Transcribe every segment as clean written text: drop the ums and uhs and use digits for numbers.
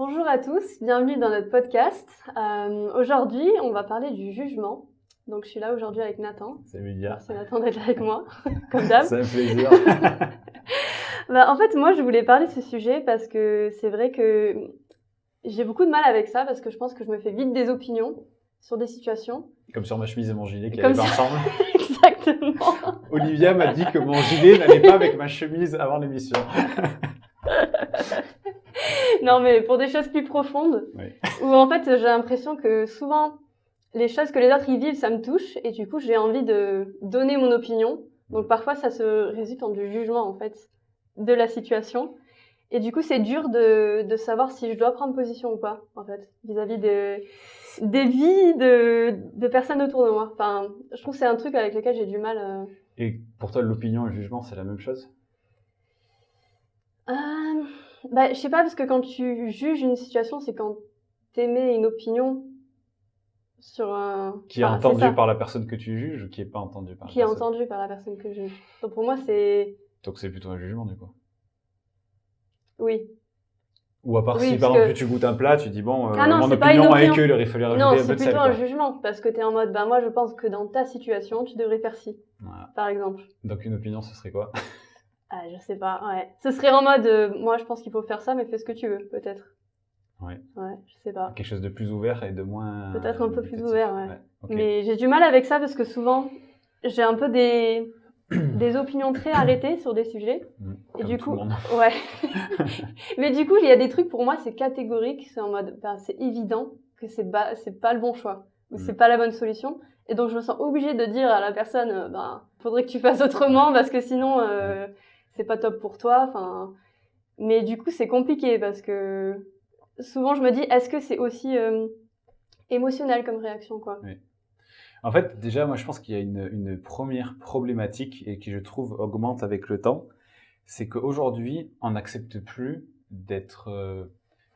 Bonjour à tous, bienvenue dans notre podcast. Aujourd'hui, on va parler du jugement. Donc, je suis là aujourd'hui avec Nathan. Salut Lydia. Merci Nathan d'être là avec moi, comme d'hab. Ça me fait plaisir. En fait, moi, je voulais parler de ce sujet parce que c'est vrai que j'ai beaucoup de mal avec ça parce que je pense que je me fais vite des opinions sur des situations. Comme sur ma chemise et mon gilet qui Comme n'allaient pas ça. ensemble. Exactement. Olivia m'a dit que mon gilet n'allait pas avec ma chemise avant l'émission. Non, mais pour des choses plus profondes, Oui. où en fait, j'ai l'impression que souvent, les choses que les autres y vivent, ça me touche, et du coup, j'ai envie de donner mon opinion. Donc parfois, ça se résulte en du jugement, en fait, de la situation. Et du coup, c'est dur de savoir si je dois prendre position ou pas, en fait, vis-à-vis des vies de personnes autour de moi. Enfin, je trouve que c'est un truc avec lequel j'ai du mal. Et pour toi, l'opinion et le jugement, c'est la même chose? Je sais pas, parce que quand tu juges une situation, c'est quand t'émets une opinion sur un... Qui est Enfin, c'est entendu ça, par la personne que tu juges ou qui n'est pas entendu par la qui est personne? entendu par la personne que je juge. Donc pour moi, c'est... Donc c'est plutôt un jugement du coup. Oui. Ou à part Oui, si parce par exemple que... tu goûtes un plat, tu dis bon, Ah non, mon c'est pas une opinion est opinion. que il aurait fallu rajouter Non, un peu c'est de sel, plutôt un quoi. jugement, parce que t'es en mode, moi je pense que dans ta situation, tu devrais faire ci, Voilà. par exemple. Donc une opinion, ce serait quoi? Ah, je sais pas, ouais. Ce serait en mode, moi je pense qu'il faut faire ça, mais fais ce que tu veux, peut-être. Ouais. Ouais, je sais pas. Quelque chose de plus ouvert et de moins... Peut-être un peu plus limitatif. ouvert, ouais. Ok. Mais j'ai du mal avec ça parce que souvent, j'ai un peu des opinions très arrêtées sur des sujets. Et Comme du tout coup, le monde. ouais. Mais du coup, il y a des trucs pour moi, c'est catégorique, c'est en mode, c'est évident que c'est pas le bon choix, ou c'est pas la bonne solution. Et donc, je me sens obligée de dire à la personne, faudrait que tu fasses autrement parce que sinon, c'est pas top pour toi. Enfin, mais du coup, c'est compliqué parce que souvent, je me dis, est-ce que c'est aussi émotionnel comme réaction, quoi. Oui. En fait, déjà, moi, je pense qu'il y a une première problématique et qui, je trouve, augmente avec le temps. C'est qu'aujourd'hui, on n'accepte plus d'être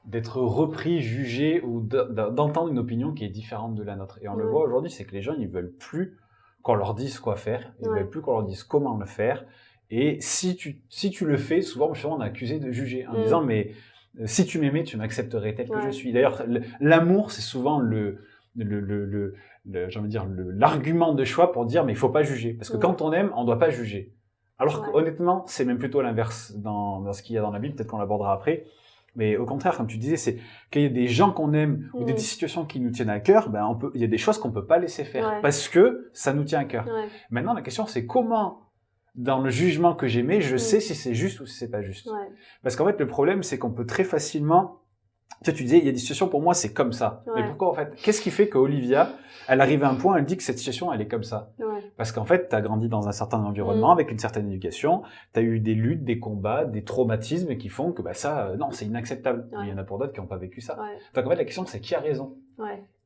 repris, jugé ou d'entendre une opinion qui est différente de la nôtre. Et on le voit aujourd'hui, c'est que les gens, ils veulent plus qu'on leur dise quoi faire. Ils veulent plus qu'on leur dise comment le faire. Et si tu le fais, souvent, on est accusé de juger en disant, mais si tu m'aimais, tu m'accepterais tel que je suis. D'ailleurs, l'amour, c'est souvent j'ai envie de dire, l'argument de choix pour dire mais il faut pas juger. Parce que quand on aime, on doit pas juger. Alors qu'honnêtement, c'est même plutôt l'inverse dans ce qu'il y a dans la Bible, peut-être qu'on l'abordera après. Mais au contraire, comme tu disais, c'est qu'il y a des gens qu'on aime ou des situations qui nous tiennent à cœur, il y a des choses qu'on peut pas laisser faire parce que ça nous tient à cœur. Maintenant, la question, c'est comment, dans le jugement que j'émets, je sais si c'est juste ou si c'est pas juste. Parce qu'en fait, le problème, c'est qu'on peut très facilement... Tu disais, il y a des situations pour moi, c'est comme ça. Mais pourquoi, en fait? Qu'est-ce qui fait qu'Olivia, elle arrive à un point, elle dit que cette situation, elle est comme ça? Parce qu'en fait, tu as grandi dans un certain environnement, avec une certaine éducation, tu as eu des luttes, des combats, des traumatismes qui font que non, c'est inacceptable. Mais il y en a pour d'autres qui n'ont pas vécu ça. Donc en fait, la question, c'est qui a raison?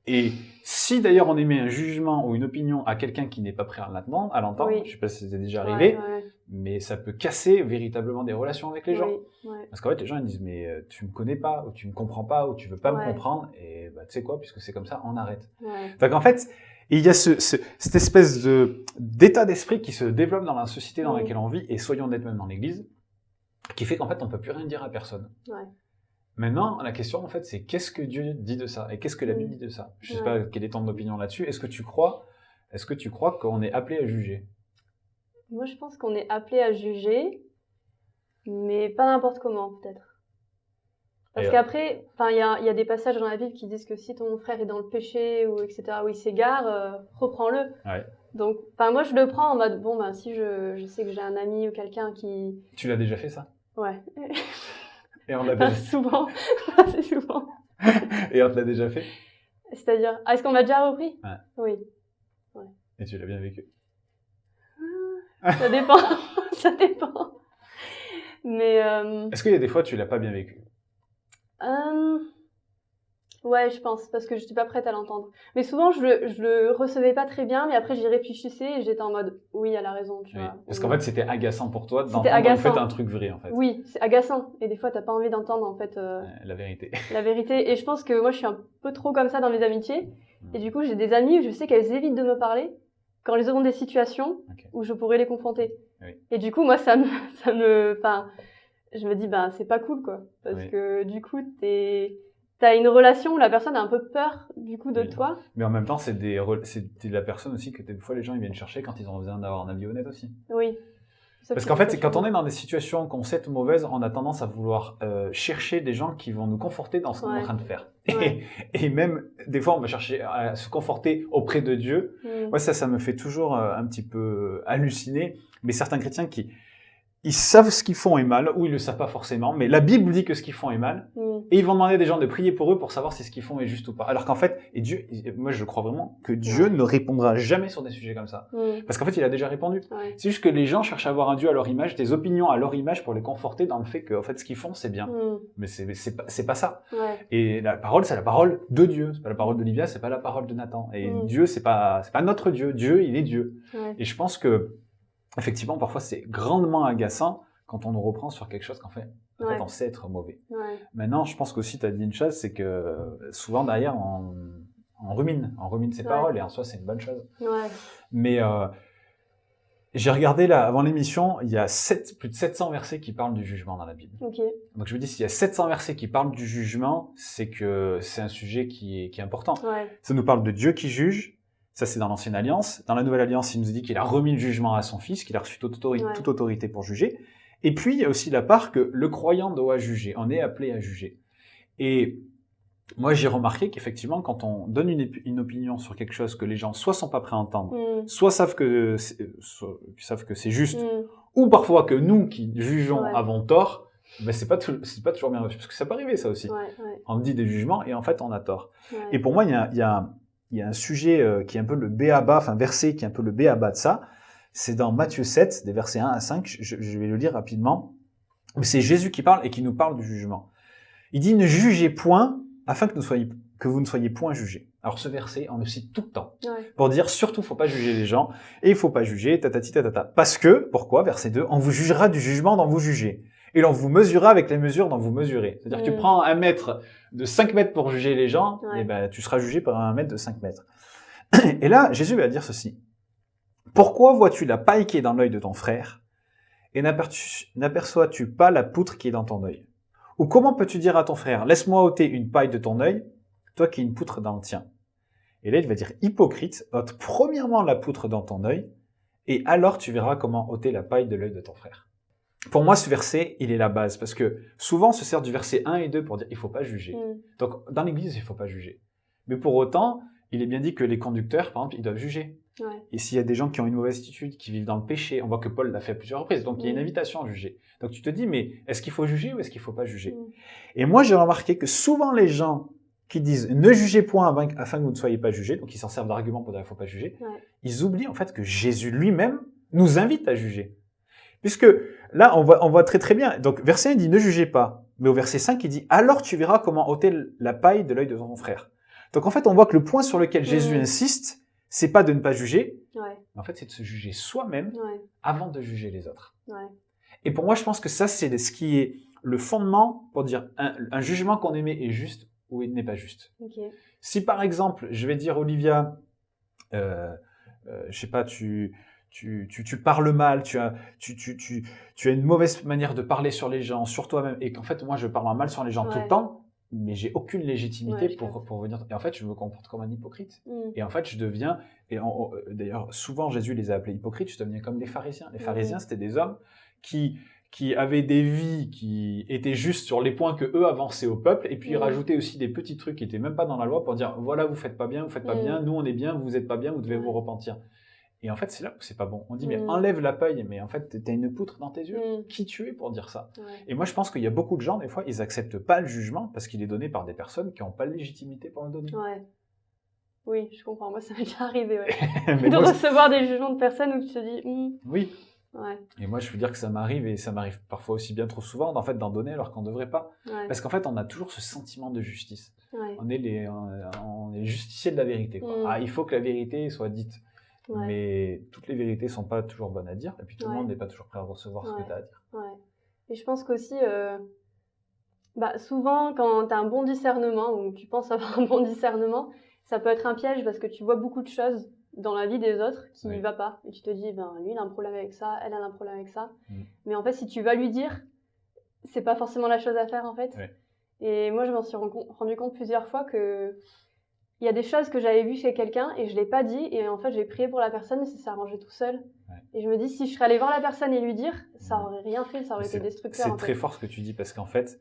Et si d'ailleurs on émet un jugement ou une opinion à quelqu'un qui n'est pas prêt à l'entendre, je sais pas si c'était déjà arrivé, mais ça peut casser véritablement des relations avec les gens. Parce qu'en fait, les gens ils disent mais tu me connais pas, ou tu me comprends pas, ou tu veux pas me comprendre, et tu sais quoi, puisque c'est comme ça, on arrête. Donc en fait, il y a cette espèce d'état d'esprit qui se développe dans la société dans laquelle on vit, et soyons honnêtes même dans l'église, qui fait qu'en fait on peut plus rien dire à personne. Maintenant, la question, en fait, c'est qu'est-ce que Dieu dit de ça? Et qu'est-ce que la Bible dit de ça? Je sais pas quelle est ton opinion là-dessus. Est-ce que tu crois qu'on est appelé à juger? Moi, je pense qu'on est appelé à juger, mais pas n'importe comment, peut-être. Parce qu'après, il y a des passages dans la Bible qui disent que si ton frère est dans le péché, ou etc., ou il s'égare, reprends-le. Donc, moi, je le prends en mode, si je sais que j'ai un ami ou quelqu'un qui... Tu l'as déjà fait, ça? Ouais. Et on l'a déjà souvent. C'est souvent. Et on te l'a déjà fait? C'est-à-dire, est-ce qu'on m'a déjà repris? Oui. Et tu l'as bien vécu? Ça dépend. Ça dépend. Mais... Est-ce qu'il y a des fois tu l'as pas bien vécu? Ouais, je pense, parce que je n'étais pas prête à l'entendre. Mais souvent, je le recevais pas très bien, mais après, j'y réfléchissais et j'étais en mode, oui, elle a raison, tu vois. Parce qu'en fait, c'était agaçant pour toi d'entendre en fait un truc vrai, en fait. Oui, c'est agaçant. Et des fois, t'as pas envie d'entendre, en fait, la vérité. La vérité. Et je pense que moi, je suis un peu trop comme ça dans mes amitiés. Et du coup, j'ai des amies où je sais qu'elles évitent de me parler quand elles auront des situations où je pourrais les confronter. Et du coup, moi, je me dis, c'est pas cool, quoi. Parce que du coup, t'as une relation où la personne a un peu peur, du coup, de toi. Mais en même temps, c'est la personne aussi que des fois les gens ils viennent chercher quand ils ont besoin d'avoir un avis honnête aussi. Oui. Parce qu'en fait, quand on est dans des situations qu'on sait mauvaises, on a tendance à vouloir chercher des gens qui vont nous conforter dans ce qu'on est en train de faire. Ouais. Et même, des fois, on va chercher à se conforter auprès de Dieu. Moi, ça me fait toujours un petit peu halluciner. Mais certains chrétiens ils savent ce qu'ils font est mal, ou ils le savent pas forcément, mais la Bible dit que ce qu'ils font est mal, et ils vont demander à des gens de prier pour eux pour savoir si ce qu'ils font est juste ou pas. Alors qu'en fait, moi je crois vraiment que Dieu ne répondra jamais sur des sujets comme ça. Parce qu'en fait, il a déjà répondu. C'est juste que les gens cherchent à avoir un Dieu à leur image, des opinions à leur image pour les conforter dans le fait que en fait, ce qu'ils font, c'est bien. Mais c'est pas ça. Et la parole, c'est la parole de Dieu. C'est pas la parole d'Olivia, c'est pas la parole de Nathan. Et Dieu, c'est pas notre Dieu. Dieu, il est Dieu. Et je pense que effectivement, parfois, c'est grandement agaçant quand on nous reprend sur quelque chose qu'en fait, on sait être mauvais. Maintenant, je pense qu'aussi, tu as dit une chose, c'est que souvent, derrière, on rumine ses paroles, et en soi, c'est une bonne chose. Mais j'ai regardé, là, avant l'émission, il y a plus de 700 versets qui parlent du jugement dans la Bible. Donc, je me dis, s'il y a 700 versets qui parlent du jugement, c'est que c'est un sujet qui est important. Ça nous parle de Dieu qui juge. Ça, c'est dans l'Ancienne Alliance. Dans la Nouvelle Alliance, il nous dit qu'il a remis le jugement à son Fils, qu'il a reçu toute autorité pour juger. Et puis, il y a aussi la part que le croyant doit juger. On est appelé à juger. Et moi, j'ai remarqué qu'effectivement, quand on donne une opinion sur quelque chose que les gens soit sont pas prêts à entendre, soit savent que c'est juste, ou parfois que nous, qui jugeons, avons tort, ben c'est pas toujours bien reçu. Parce que ça peut arriver, ça aussi. On dit des jugements et en fait, on a tort. Et pour moi, il y a un sujet qui est un peu le b.a.-ba, enfin verset qui est un peu le b.a.-ba de ça. C'est dans Matthieu 7, des versets 1 à 5. Je vais le lire rapidement. C'est Jésus qui parle et qui nous parle du jugement. Il dit « Ne jugez point, afin que vous ne soyez point jugés ». Alors ce verset, on le cite tout le temps. Pour dire surtout, faut pas juger les gens, et il faut pas juger, tatati tatata. Parce que, pourquoi, verset 2, on vous jugera du jugement dont vous jugez. Et l'on vous mesurera avec les mesures dont vous mesurez. C'est-à-dire que tu prends un mètre de 5 mètres pour juger les gens, et ben, tu seras jugé par un mètre de 5 mètres. Et là, Jésus va dire ceci. Pourquoi vois-tu la paille qui est dans l'œil de ton frère, et n'aperçois-tu pas la poutre qui est dans ton œil? Ou comment peux-tu dire à ton frère, laisse-moi ôter une paille de ton œil, toi qui es une poutre dans le tien? Et là, il va dire, hypocrite, ôte premièrement la poutre dans ton œil, et alors tu verras comment ôter la paille de l'œil de ton frère. Pour moi, ce verset, il est la base, parce que souvent, on se sert du verset 1 et 2 pour dire, il faut pas juger. Donc, dans l'église, il faut pas juger. Mais pour autant, il est bien dit que les conducteurs, par exemple, ils doivent juger. Et s'il y a des gens qui ont une mauvaise attitude, qui vivent dans le péché, on voit que Paul l'a fait à plusieurs reprises, donc il y a une invitation à juger. Donc tu te dis, mais est-ce qu'il faut juger ou est-ce qu'il faut pas juger? Et moi, j'ai remarqué que souvent les gens qui disent « ne jugez point afin que vous ne soyez pas jugés », donc ils s'en servent d'argument pour dire « il faut pas juger », ils oublient en fait que Jésus lui-même nous invite à juger. Puisque là, on voit très très bien. Donc verset 1 dit « ne jugez pas », mais au verset 5, il dit « alors tu verras comment ôter la paille de l'œil de ton frère ». Donc en fait, on voit que le point sur lequel Jésus insiste, c'est pas de ne pas juger, mais en fait, c'est de se juger soi-même avant de juger les autres. Et pour moi, je pense que ça, c'est ce qui est le fondement pour dire un jugement qu'on émet est juste ou il n'est pas juste. Si par exemple, je vais dire Olivia, je sais pas, tu parles mal, tu as une mauvaise manière de parler sur les gens, sur toi-même, et qu'en fait, moi, je parle mal sur les gens tout le temps, mais j'ai aucune légitimité pour venir. Et en fait, je me comporte comme un hypocrite. Et en fait, je deviens. D'ailleurs, souvent, Jésus les a appelés hypocrites. Je deviens comme les pharisiens. Les pharisiens, c'était des hommes qui avaient des vies qui étaient justes sur les points que eux avançaient au peuple, et puis ils rajoutaient aussi des petits trucs qui étaient même pas dans la loi pour dire voilà, vous faites pas bien, nous on est bien, vous êtes pas bien, vous devez vous repentir. Et en fait, c'est là où c'est pas bon. On dit, mais enlève la paille, mais en fait, t'as une poutre dans tes yeux. Qui tu es pour dire ça? Et moi, je pense qu'il y a beaucoup de gens, des fois, ils acceptent pas le jugement parce qu'il est donné par des personnes qui n'ont pas de légitimité pour le donner. Oui, je comprends. Moi, ça m'est déjà arrivé, de recevoir des jugements de personnes où tu te dis, oui. Et moi, je veux dire que ça m'arrive, et ça m'arrive parfois aussi bien trop souvent, en fait, d'en donner alors qu'on devrait pas. Parce qu'en fait, on a toujours ce sentiment de justice. On est justicier de la vérité, quoi. Ah, il faut que la vérité soit dite. Mais toutes les vérités sont pas toujours bonnes à dire, et puis tout le monde n'est pas toujours prêt à recevoir ce que tu as à dire. Et je pense qu'aussi, souvent, quand tu as un bon discernement, ou tu penses avoir un bon discernement, ça peut être un piège parce que tu vois beaucoup de choses dans la vie des autres qui ne va pas. Et tu te dis, lui, il a un problème avec ça, elle a un problème avec ça. Mais en fait, si tu vas lui dire, c'est pas forcément la chose à faire, en fait. Et moi, je m'en suis rendu compte plusieurs fois que il y a des choses que j'avais vues chez quelqu'un et je l'ai pas dit. Et en fait, j'ai prié pour la personne et ça s'est arrangé tout seul. Ouais. Et je me dis, si je serais allée voir la personne et lui dire, ça aurait rien fait, ça aurait été destructeur. C'est très fort ce que tu dis, parce qu'en fait,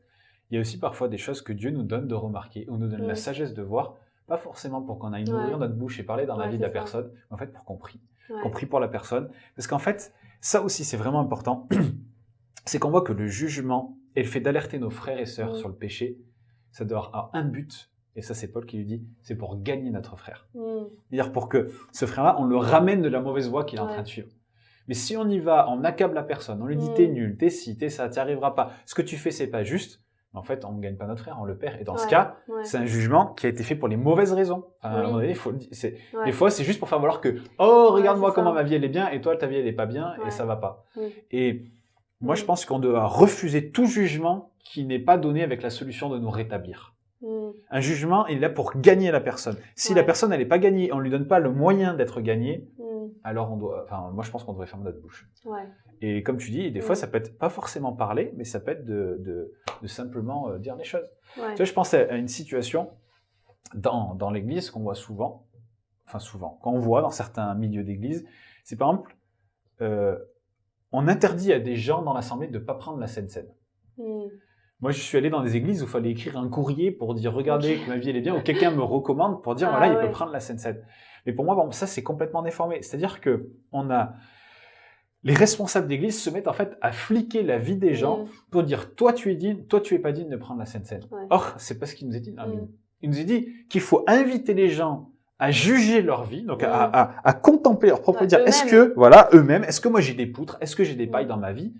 il y a aussi parfois des choses que Dieu nous donne de remarquer, ou nous donne la sagesse de voir, pas forcément pour qu'on aille nourrir notre bouche et parler dans la vie de la personne, mais en fait pour qu'on prie. Qu'on prie pour la personne. Parce qu'en fait, ça aussi c'est vraiment important, c'est qu'on voit que le jugement et le fait d'alerter nos frères et sœurs sur le péché, ça doit avoir un but. Et ça, c'est Paul qui lui dit, c'est pour gagner notre frère. C'est-à-dire pour que ce frère-là, on le ramène de la mauvaise voie qu'il est en train de suivre. Mais si on y va, on accable la personne, on lui dit, t'es nul, t'es ci, t'es ça, t'y arriveras pas, ce que tu fais, c'est pas juste, en fait, on ne gagne pas notre frère, on le perd. Et dans ce cas, c'est un jugement qui a été fait pour les mauvaises raisons. À un moment donné, des fois, c'est juste pour faire valoir que, oh, regarde-moi comment ma vie, elle est bien, et toi, ta vie, elle est pas bien, et ça va pas. Et moi, je pense qu'on doit refuser tout jugement qui n'est pas donné avec la solution de nous rétablir. Un jugement, il est là pour gagner la personne. Si la personne, elle n'est pas gagnée, on lui donne pas le moyen d'être gagnée, alors moi, je pense qu'on devrait fermer notre bouche. Et comme tu dis, des fois, ça peut être pas forcément parler, mais ça peut être de simplement dire les choses. Tu vois, je pense à une situation dans l'église qu'on voit souvent, quand on voit dans certains milieux d'église, c'est par exemple, on interdit à des gens dans l'assemblée de ne pas prendre la Sainte Seine. Moi, je suis allé dans des églises où il fallait écrire un courrier pour dire « Regardez, que ma vie, elle est bien », ou quelqu'un me recommande pour dire « Voilà, il peut prendre la Sainte Seine ». Mais pour moi, bon, ça, c'est complètement déformé. C'est-à-dire que les responsables d'église se mettent en fait à fliquer la vie des gens pour dire « Toi, tu es digne, toi, tu es pas digne de prendre la Sainte Seine ». Or, c'est pas ce qu'il nous est dit dans la Bible. Il nous est dit qu'il faut inviter les gens à juger leur vie, donc à contempler leur propre vie, dire est-ce que, eux-mêmes, est-ce que moi j'ai des poutres, est-ce que j'ai des pailles dans ma vie?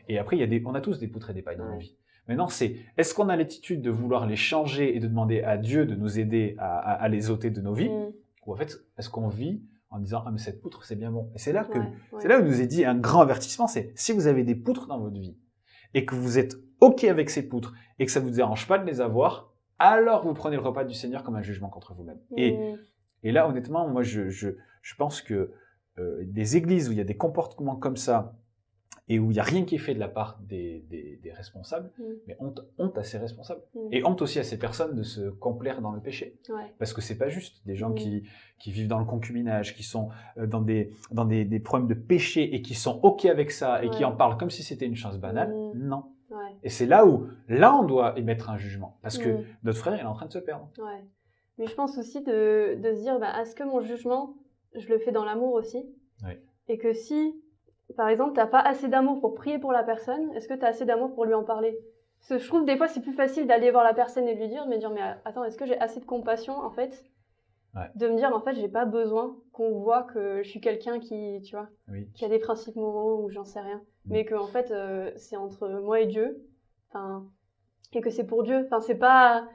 Et après, on a tous des poutres et des pailles dans nos vies. Maintenant, est-ce qu'on a l'attitude de vouloir les changer et de demander à Dieu de nous aider à les ôter de nos vies? Ou en fait, est-ce qu'on vit en disant, ah, mais cette poutre, c'est bien bon. Et c'est là c'est là où il nous est dit un grand avertissement, c'est si vous avez des poutres dans votre vie et que vous êtes OK avec ces poutres et que ça vous dérange pas de les avoir, alors vous prenez le repas du Seigneur comme un jugement contre vous-même. Et là, honnêtement, moi, je pense que des églises où il y a des comportements comme ça, et où il n'y a rien qui est fait de la part des responsables, mais honte à ces responsables. Et honte aussi à ces personnes de se complaire dans le péché. Parce que c'est pas juste. Des gens qui vivent dans le concubinage, qui sont dans des problèmes de péché et qui sont OK avec ça et qui en parlent comme si c'était une chose banale, non. Et c'est là où, on doit émettre un jugement. Parce que notre frère, il est en train de se perdre. Mais je pense aussi de se dire, est-ce que mon jugement, je le fais dans l'amour aussi? Et que si... Par exemple, t'as pas assez d'amour pour prier pour la personne, est-ce que t'as assez d'amour pour lui en parler? Parce que je trouve des fois c'est plus facile d'aller voir la personne et de lui dire, mais attends, est-ce que j'ai assez de compassion en fait, de me dire en fait j'ai pas besoin qu'on voit que je suis quelqu'un qui, tu vois, qui a des principes moraux ou j'en sais rien, mais que en fait c'est entre moi et Dieu, et que c'est pour Dieu, c'est pas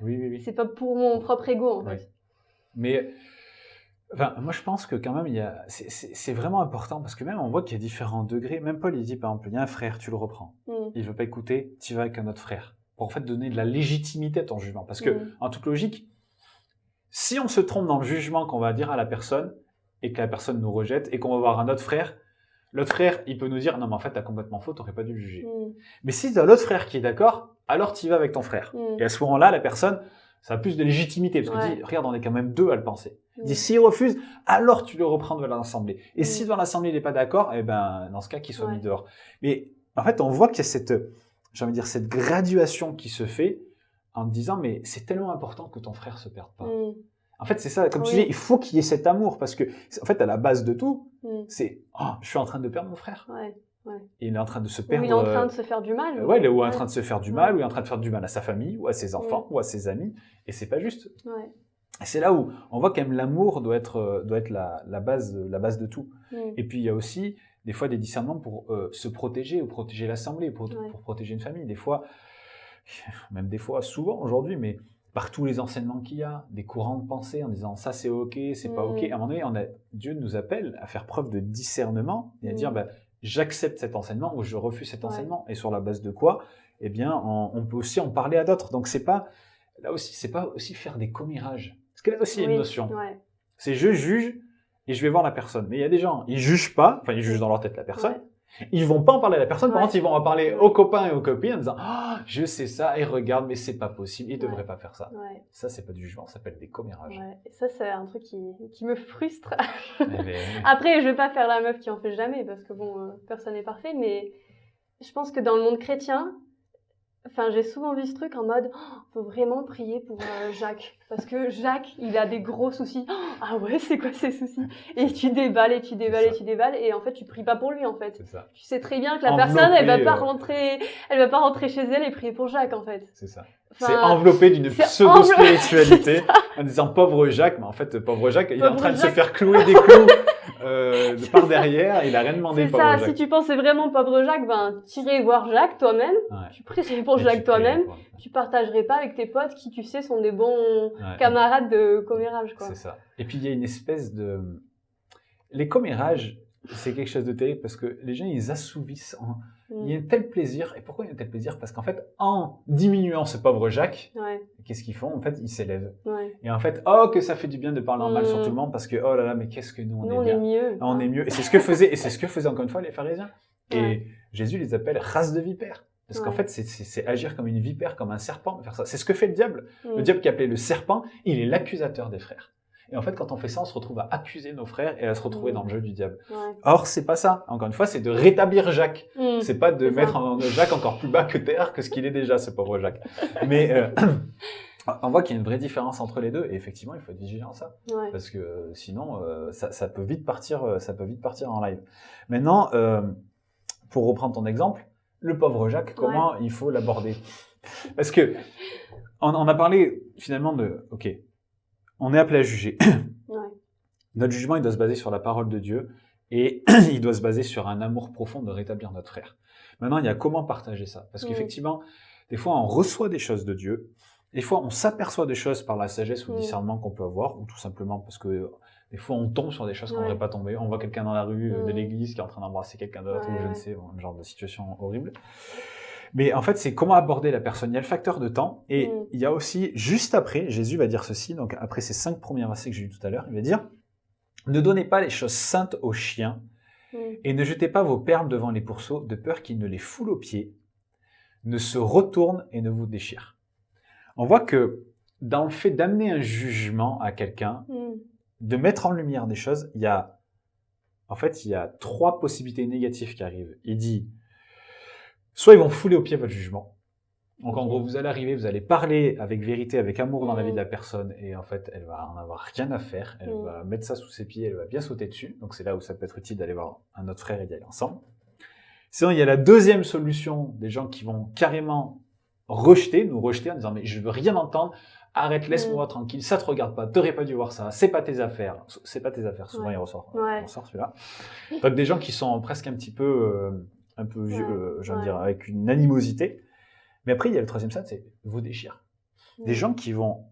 pour mon propre ego en fait. Mais moi, je pense que quand même, c'est vraiment important parce que même on voit qu'il y a différents degrés. Même Paul, il dit par exemple, il y a un frère, tu le reprends. Il veut pas écouter, tu vas avec un autre frère. Pour en fait donner de la légitimité à ton jugement. Parce que, en toute logique, si on se trompe dans le jugement qu'on va dire à la personne et que la personne nous rejette et qu'on va voir un autre frère, l'autre frère, il peut nous dire, non, mais en fait, t'as complètement faux, t'aurais pas dû le juger. Mais si t'as l'autre frère qui est d'accord, alors tu y vas avec ton frère. Et à ce moment-là, la personne, ça a plus de légitimité parce que dit, regarde, on est quand même deux à le penser. Il dit, s'il refuse, alors tu le reprends devant l'assemblée. Et si devant l'assemblée, il n'est pas d'accord, dans ce cas, qu'il soit mis dehors. Mais en fait, on voit qu'il y a cette graduation qui se fait en disant, mais c'est tellement important que ton frère se perde pas. En fait, c'est ça, comme tu dis, il faut qu'il y ait cet amour parce que, en fait, à la base de tout, c'est, je suis en train de perdre mon frère. Et il est en train de se perdre. Ou il est en train de se faire du mal. Il est en train de se faire du mal, ou il est en train de faire du mal à sa famille, ou à ses enfants, ou à ses amis. Et c'est pas juste. Et c'est là où on voit quand même l'amour doit être la base de tout. Et puis il y a aussi des fois des discernements pour se protéger ou protéger l'assemblée, pour protéger une famille. Des fois, souvent aujourd'hui, mais par tous les enseignements qu'il y a, des courants de pensée en disant ça c'est ok, c'est pas ok. À un moment donné, Dieu nous appelle à faire preuve de discernement et à dire j'accepte cet enseignement ou je refuse cet enseignement. Et sur la base de quoi, on peut aussi en parler à d'autres. Donc c'est pas aussi faire des commérages. Parce que là aussi, il y a une notion. C'est je juge et je vais voir la personne. Mais il y a des gens, ils jugent pas, ils jugent dans leur tête la personne, Ils vont pas en parler à la personne, par Ouais. contre, ils vont en parler aux copains et aux copines en disant « Ah, je sais ça, et regarde, mais c'est pas possible, ils devraient pas faire ça. Ouais. » Ça, c'est pas du jugement, ça s'appelle des commérages. Ouais. Et ça, c'est un truc qui me frustre. Mais- Après, je vais pas faire la meuf qui en fait jamais, parce que bon, personne n'est parfait, mais je pense que dans le monde chrétien, enfin, j'ai souvent vu ce truc en mode, faut vraiment prier pour Jacques, parce que Jacques, il a des gros soucis. Ah ouais, c'est quoi ces soucis? Et tu déballes, et tu déballes, et tu déballes, et en fait, tu pries pas pour lui, en fait. C'est ça. Tu sais très bien que la Enveloppé, personne, elle va pas rentrer chez elle et prier pour Jacques, en fait. C'est ça. Enfin, c'est enveloppé d'une c'est pseudo-spiritualité en disant pauvre Jacques, mais en fait, pauvre Jacques, il est en train de se Jacques. faire clouer des clous par derrière, il a rien demandé, C'est pauvre ça, Jacques. si tu pensais vraiment pauvre Jacques, ben, t'irais voir Jacques toi-même, Ouais. tu prierais pour Et Jacques tu toi-même, prierais pour- tu partagerais pas avec tes potes qui, tu sais, sont des bons Ouais. camarades de commérage, quoi. C'est ça. Et puis, il y a une espèce de... Les commérages, c'est quelque chose de terrible parce que les gens, ils assouvissent. Il y a un tel plaisir. Et pourquoi il y a un tel plaisir? Parce qu'en fait, en diminuant ce pauvre Jacques, Ouais, qu'est-ce qu'ils font? En fait, ils s'élèvent. ouais. Et en fait, oh, que ça fait du bien de parler en mal sur tout le monde parce que, oh là là, mais qu'est-ce que nous, on Nous, est on bien. est mieux. On hein. est mieux. Et c'est ce que faisaient encore une fois les pharisiens. Et Ouais. Jésus les appelle race de vipères. Parce qu'en Ouais. fait, c'est agir comme une vipère, comme un serpent, faire ça. C'est ce que fait le diable. Le Mm. diable qui est appelé le serpent, il est l'accusateur des frères. Et en fait, quand on fait ça, on se retrouve à accuser nos frères et à se retrouver dans le jeu du diable. Ouais. Or, c'est pas ça. Encore une fois, c'est de rétablir Jacques. Mm. C'est pas de C'est mettre ça. Jacques encore plus bas que terre que ce qu'il est déjà, ce pauvre Jacques. Mais on voit qu'il y a une vraie différence entre les deux. Et effectivement, il faut être vigilant à ça. Ouais. Parce que sinon, ça peut vite partir en live. Maintenant, pour reprendre ton exemple, le pauvre Jacques, comment il faut l'aborder? Parce que on a parlé finalement de, ok, on est appelé à juger. Ouais. Notre jugement, il doit se baser sur la parole de Dieu et il doit se baser sur un amour profond de rétablir notre frère. Maintenant, il y a comment partager ça? Parce qu'effectivement, des fois, on reçoit des choses de Dieu. Des fois, on s'aperçoit des choses par la sagesse ou le discernement qu'on peut avoir, ou tout simplement parce que des fois, on tombe sur des choses qu'on n'aurait pas tombé. On voit quelqu'un dans la rue de l'église qui est en train d'embrasser quelqu'un d'autre, ou je ne sais, un genre de situation horrible. Mais en fait, c'est comment aborder la personne. Il y a le facteur de temps, et il y a aussi, juste après, Jésus va dire ceci, donc après ces 5 premiers versets que j'ai lu tout à l'heure, il va dire « Ne donnez pas les choses saintes aux chiens, et ne jetez pas vos perles devant les pourceaux, de peur qu'ils ne les foulent aux pieds, ne se retournent et ne vous déchirent. » On voit que dans le fait d'amener un jugement à quelqu'un, de mettre en lumière des choses, il y a 3 possibilités négatives qui arrivent. Il dit, soit ils vont fouler au pied votre jugement. Donc en gros, vous allez arriver, vous allez parler avec vérité, avec amour dans la vie de la personne, et en fait, elle va en avoir rien à faire, elle va mettre ça sous ses pieds, elle va bien sauter dessus. Donc c'est là où ça peut être utile d'aller voir un autre frère et d'y aller ensemble. Sinon, il y a la deuxième solution, des gens qui vont carrément nous rejeter en disant mais je veux rien entendre, arrête, laisse-moi tranquille, ça te regarde pas, t'aurais pas dû voir ça, c'est pas tes affaires, souvent il ressort celui-là. Donc des gens qui sont presque un petit peu, dire, avec une animosité. Mais après il y a le troisième stade, c'est vous déchire. Des gens qui vont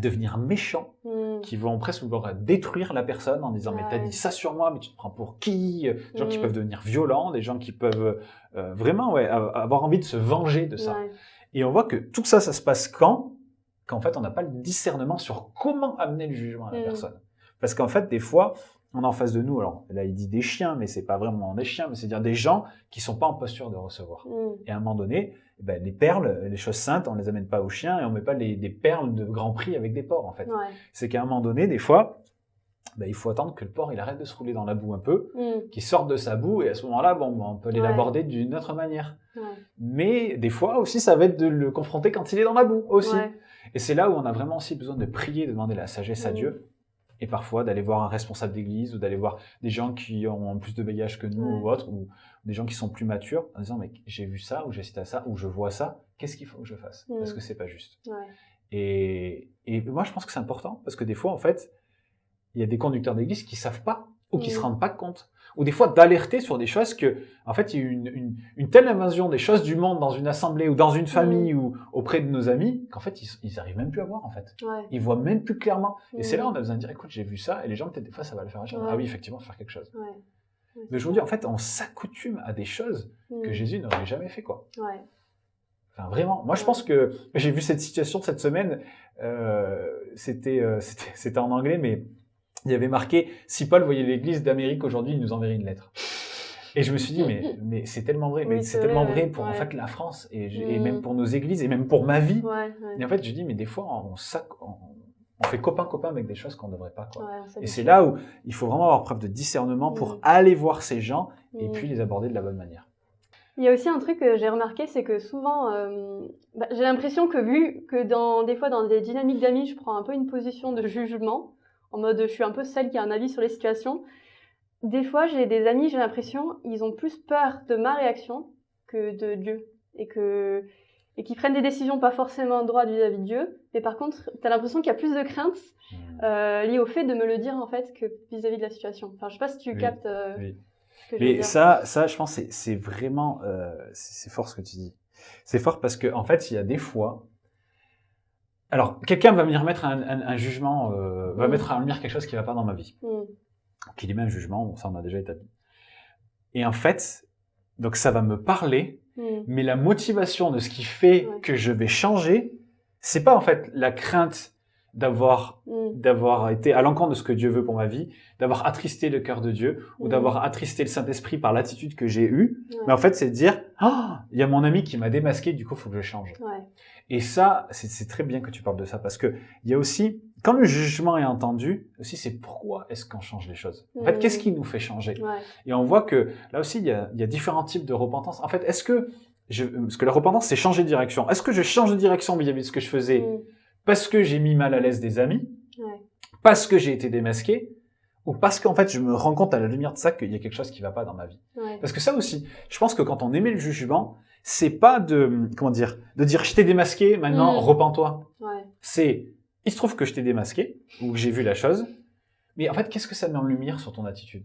devenir méchants, qui vont presque vouloir détruire la personne en disant mais t'as dit ça sur moi, mais tu te prends pour qui? Des gens qui peuvent devenir violents, des gens qui peuvent vraiment avoir envie de se venger de ça. Et on voit que tout ça, ça se passe quand en fait on n'a pas le discernement sur comment amener le jugement à la personne. Parce qu'en fait des fois on est en face de nous, alors là il dit des chiens, mais c'est pas vraiment des chiens, mais c'est-à-dire des gens qui sont pas en posture de recevoir. Et à un moment donné, les perles, les choses saintes, on les amène pas aux chiens et on met pas des perles de grand prix avec des porcs en fait. C'est qu'à un moment donné, des fois, il faut attendre que le porc il arrête de se rouler dans la boue un peu, qu'il sorte de sa boue, et à ce moment-là, on peut aller l'aborder d'une autre manière. Mais des fois aussi, ça va être de le confronter quand il est dans la boue aussi. Et c'est là où on a vraiment aussi besoin de prier, de demander la sagesse à Dieu. Et parfois d'aller voir un responsable d'église ou d'aller voir des gens qui ont plus de bagages que nous ou autres, ou des gens qui sont plus matures, en disant mais j'ai vu ça, ou j'ai cité ça, ou je vois ça, qu'est-ce qu'il faut que je fasse? Parce que c'est pas juste. Et moi je pense que c'est important, parce que des fois en fait, il y a des conducteurs d'église qui savent pas, ou qui se rendent pas compte, ou des fois d'alerter sur des choses que, en fait, il y a eu une telle invasion des choses du monde dans une assemblée ou dans une famille ou auprès de nos amis, qu'en fait, ils arrivent même plus à voir, en fait. Ils voient même plus clairement. Et c'est là où on a besoin de dire, écoute, j'ai vu ça, et les gens, peut-être des fois, ça va le faire agir. Ah oui, effectivement, faire quelque chose. Mais je vous dis, en fait, on s'accoutume à des choses que Jésus n'aurait jamais fait, quoi. Enfin, vraiment. Moi, je pense que j'ai vu cette situation cette semaine, c'était en anglais, mais il y avait marqué « Si Paul voyait l'église d'Amérique aujourd'hui, il nous enverrait une lettre ». Et je me suis dit, mais c'est tellement vrai, mais Oui, c'est c'est tellement vrai, vrai pour en ouais. fait la France et même pour nos églises et même pour ma vie. Ouais, Et en fait, je dis, mais des fois, on fait copain-copain avec des choses qu'on ne devrait pas, quoi. ouais, on Et s'habitue. c'est là où il faut vraiment avoir preuve de discernement pour aller voir ces gens et puis les aborder de la bonne manière. Il y a aussi un truc que j'ai remarqué, c'est que souvent, j'ai l'impression que vu que des fois dans des dynamiques d'amis, je prends un peu une position de jugement, en mode je suis un peu celle qui a un avis sur les situations. Des fois, j'ai des amis, j'ai l'impression, ils ont plus peur de ma réaction que de Dieu. Et qui prennent des décisions pas forcément droites vis-à-vis de Dieu. Mais par contre, t'as l'impression qu'il y a plus de crainte liée au fait de me le dire, en fait, que vis-à-vis de la situation. Enfin, je sais pas si tu captes oui. ce que je veux Mais dire. ça, je pense, c'est vraiment, c'est fort ce que tu dis. C'est fort parce que, en fait, il y a des fois, alors, quelqu'un va venir mettre un jugement, va mettre en lumière quelque chose qui va pas dans ma vie. Qu'il émet un jugement, bon, ça on a déjà établi. Et en fait, donc ça va me parler, mais la motivation de ce qui fait que je vais changer, c'est pas en fait la crainte d'avoir été à l'encontre de ce que Dieu veut pour ma vie, d'avoir attristé le cœur de Dieu, ou d'avoir attristé le Saint-Esprit par l'attitude que j'ai eue. Mais en fait, c'est de dire, il y a mon ami qui m'a démasqué, du coup, il faut que je change. Et ça, c'est très bien que tu parles de ça, parce que il y a aussi, quand le jugement est entendu, aussi c'est pourquoi est-ce qu'on change les choses. En fait, qu'est-ce qui nous fait changer? Et on voit que là aussi, il y a différents types de repentance. En fait, parce que la repentance, c'est changer de direction. Est-ce que je change de direction vis-à-vis de ce que je faisais parce que j'ai mis mal à l'aise des amis, parce que j'ai été démasqué, ou parce qu'en fait, je me rends compte à la lumière de ça qu'il y a quelque chose qui va pas dans ma vie. Parce que ça aussi, je pense que quand on émet le jugement, c'est pas de dire je t'ai démasqué, maintenant repens-toi. C'est il se trouve que je t'ai démasqué ou que j'ai vu la chose, mais en fait qu'est-ce que ça met en lumière sur ton attitude?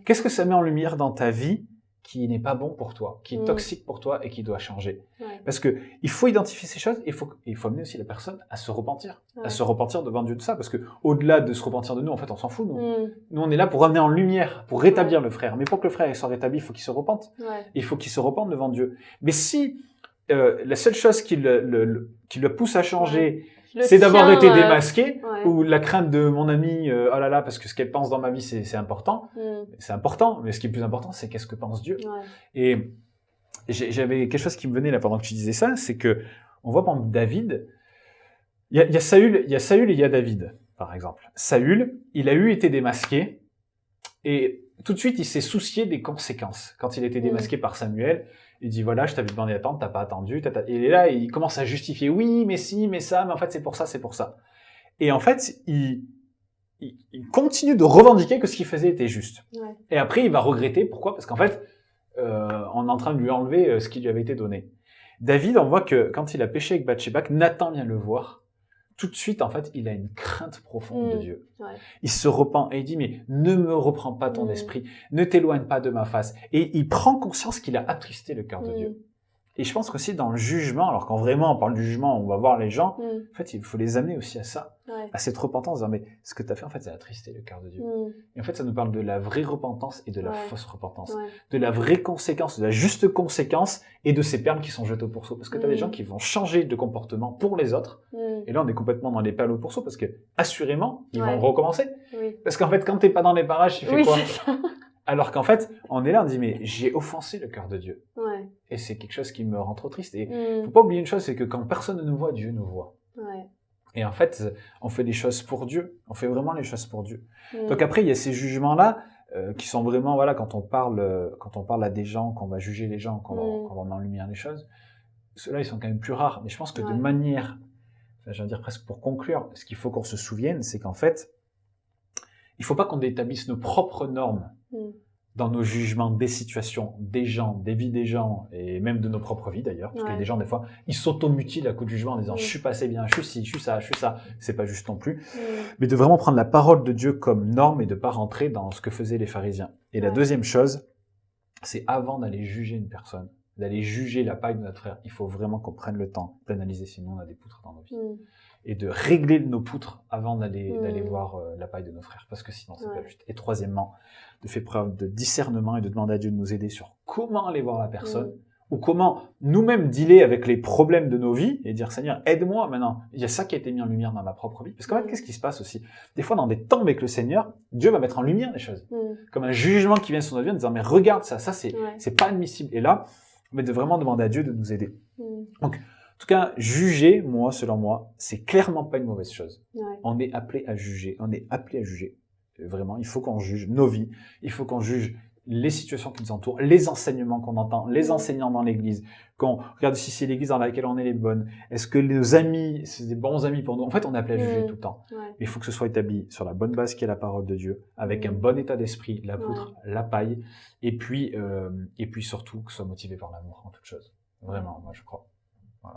Qu'est-ce que ça met en lumière dans ta vie qui n'est pas bon pour toi, qui est toxique pour toi et qui doit changer? Parce que il faut identifier ces choses, il faut amener aussi la personne à se repentir, à se repentir devant Dieu de ça, parce que au-delà de se repentir de nous, en fait on s'en fout nous. Nous on est là pour amener en lumière, pour rétablir le frère, mais pour que le frère soit rétabli, il faut qu'il se repente. Il faut qu'il se repente devant Dieu. Mais si la seule chose qui le pousse à changer, c'est d'avoir été démasqué, ou la crainte de mon ami, oh là là, parce que ce qu'elle pense dans ma vie, c'est important. C'est important, mais ce qui est plus important, c'est qu'est-ce que pense Dieu. Et j'avais quelque chose qui me venait là pendant que tu disais ça, c'est que on voit par exemple David, il y a Saül et il y a David, par exemple. Saül, il a été démasqué, et tout de suite, il s'est soucié des conséquences. Quand il a été démasqué par Samuel, il dit voilà, je t'avais demandé d'attendre, t'as pas attendu. Et il est là, et il commence à justifier. Oui, mais si, mais ça, mais en fait c'est pour ça, c'est pour ça. Et en fait, il continue de revendiquer que ce qu'il faisait était juste. Et après, il va regretter. Pourquoi? Parce qu'en fait, on est en train de lui enlever ce qui lui avait été donné. David, on voit que quand il a péché avec Bathsheba, Nathan vient le voir. Tout de suite, en fait, il a une crainte profonde de Dieu. Il se repent et il dit, mais ne me reprends pas ton esprit, ne t'éloigne pas de ma face. Et il prend conscience qu'il a attristé le cœur de Dieu. Et je pense qu'aussi dans le jugement, alors quand vraiment on parle du jugement, on va voir les gens, en fait, il faut les amener aussi à ça, à cette repentance, mais ce que tu as fait, en fait, c'est attrister le cœur de Dieu. Et en fait, ça nous parle de la vraie repentance et de la fausse repentance, de la vraie conséquence, de la juste conséquence et de ces perles qui sont jetées au pourceau. Parce que tu as des gens qui vont changer de comportement pour les autres, et là, on est complètement dans les perles au pourceau, parce que, assurément, ils vont recommencer. Parce qu'en fait, quand t'es pas dans les parages, tu fais quoi? Alors qu'en fait, on est là, on dit, mais j'ai offensé le cœur de Dieu. Et c'est quelque chose qui me rend trop triste. Et faut pas oublier une chose, c'est que quand personne ne nous voit, Dieu nous voit. Et en fait, on fait les choses pour Dieu. On fait vraiment les choses pour Dieu. Donc après, il y a ces jugements-là, qui sont vraiment, voilà, quand on parle à des gens, qu'on va juger les gens, qu'on va mettre en lumière les choses, ceux-là, ils sont quand même plus rares. Mais je pense que de manière, je veux dire presque pour conclure, ce qu'il faut qu'on se souvienne, c'est qu'en fait, il faut pas qu'on établisse nos propres normes dans nos jugements des situations, des gens, des vies des gens, et même de nos propres vies d'ailleurs, parce qu'il y a des gens, des fois, ils s'automutilent à coup de jugement en disant « je suis pas assez bien, je suis ci, je suis ça », c'est pas juste non plus, mais de vraiment prendre la parole de Dieu comme norme et de pas rentrer dans ce que faisaient les pharisiens. Et la deuxième chose, c'est avant d'aller juger une personne, d'aller juger la paille de notre frère, il faut vraiment qu'on prenne le temps d'analyser, sinon on a des poutres dans nos vies. Et de régler nos poutres avant d'aller voir la paille de nos frères, parce que sinon c'est pas juste. Et troisièmement, de faire preuve de discernement et de demander à Dieu de nous aider sur comment aller voir la personne, ou comment nous-mêmes dealer avec les problèmes de nos vies et dire Seigneur, aide-moi maintenant. Il y a ça qui a été mis en lumière dans ma propre vie. Parce qu'en fait, qu'est-ce qui se passe aussi? Des fois, dans des temps avec le Seigneur, Dieu va mettre en lumière des choses. Comme un jugement qui vient sur notre vie en disant, mais regarde ça, c'est pas admissible. Et là, mais de vraiment demander à Dieu de nous aider. Donc, en tout cas, juger, moi, selon moi, c'est clairement pas une mauvaise chose. On est appelé à juger. On est appelé à juger. Vraiment, il faut qu'on juge nos vies. Il faut qu'on juge les situations qui nous entourent, les enseignements qu'on entend, les enseignants dans l'église, qu'on regarde si c'est l'église dans laquelle on est les bonnes, est-ce que nos amis, c'est des bons amis pour nous. En fait, on est appelé à juger tout le temps. Mais il faut que ce soit établi sur la bonne base qui est la parole de Dieu, avec un bon état d'esprit, la poutre, la paille, et puis surtout que ce soit motivé par l'amour en toute chose. Vraiment, moi je crois. Voilà.